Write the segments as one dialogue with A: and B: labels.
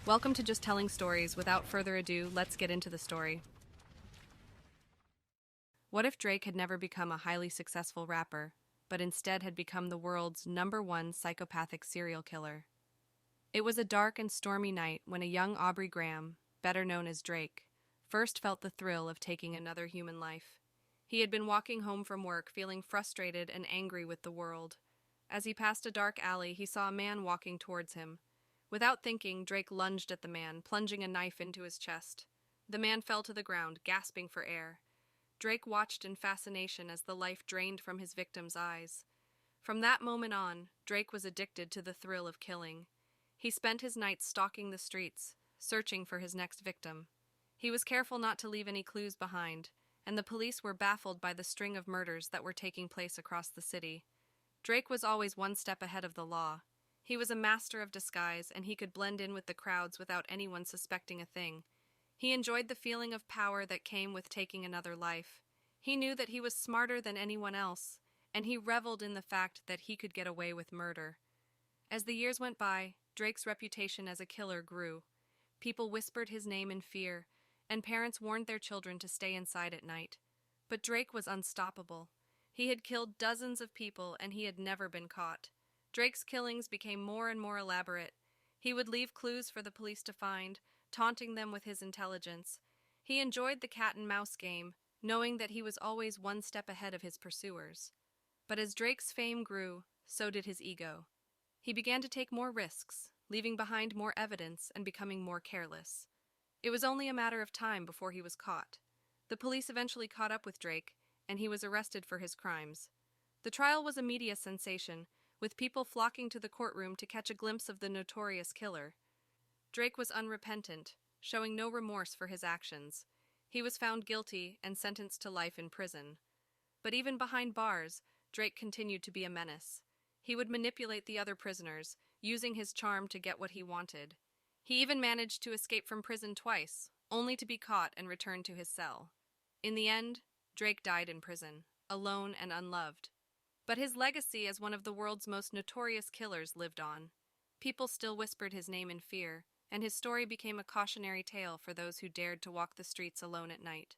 A: Welcome to Just Telling Stories. Without further ado, let's get into the story. What if Drake had never become a highly successful rapper, but instead had become the world's #1 psychopathic serial killer? It was a dark and stormy night when a young Aubrey Graham, better known as Drake, first felt the thrill of taking another human life. He had been walking home from work feeling frustrated and angry with the world. As he passed a dark alley, he saw a man walking towards him. Without thinking, Drake lunged at the man, plunging a knife into his chest. The man fell to the ground, gasping for air. Drake watched in fascination as the life drained from his victim's eyes. From that moment on, Drake was addicted to the thrill of killing. He spent his nights stalking the streets, searching for his next victim. He was careful not to leave any clues behind, and the police were baffled by the string of murders that were taking place across the city. Drake was always one step ahead of the law. He was a master of disguise, and he could blend in with the crowds without anyone suspecting a thing. He enjoyed the feeling of power that came with taking another life. He knew that he was smarter than anyone else, and he reveled in the fact that he could get away with murder. As the years went by, Drake's reputation as a killer grew. People whispered his name in fear, and parents warned their children to stay inside at night. But Drake was unstoppable. He had killed dozens of people, and he had never been caught. Drake's killings became more and more elaborate. He would leave clues for the police to find, taunting them with his intelligence. He enjoyed the cat-and-mouse game, knowing that he was always one step ahead of his pursuers. But as Drake's fame grew, so did his ego. He began to take more risks, leaving behind more evidence and becoming more careless. It was only a matter of time before he was caught. The police eventually caught up with Drake, and he was arrested for his crimes. The trial was a media sensation, with people flocking to the courtroom to catch a glimpse of the notorious killer. Drake was unrepentant, showing no remorse for his actions. He was found guilty and sentenced to life in prison. But even behind bars, Drake continued to be a menace. He would manipulate the other prisoners, using his charm to get what he wanted. He even managed to escape from prison twice, only to be caught and returned to his cell. In the end, Drake died in prison, alone and unloved. But his legacy as one of the world's most notorious killers lived on. People still whispered his name in fear, and his story became a cautionary tale for those who dared to walk the streets alone at night.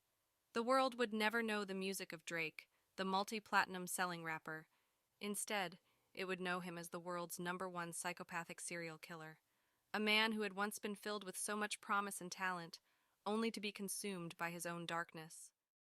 A: The world would never know the music of Drake, the multi-platinum selling rapper. Instead, it would know him as the world's #1 psychopathic serial killer. A man who had once been filled with so much promise and talent, only to be consumed by his own darkness.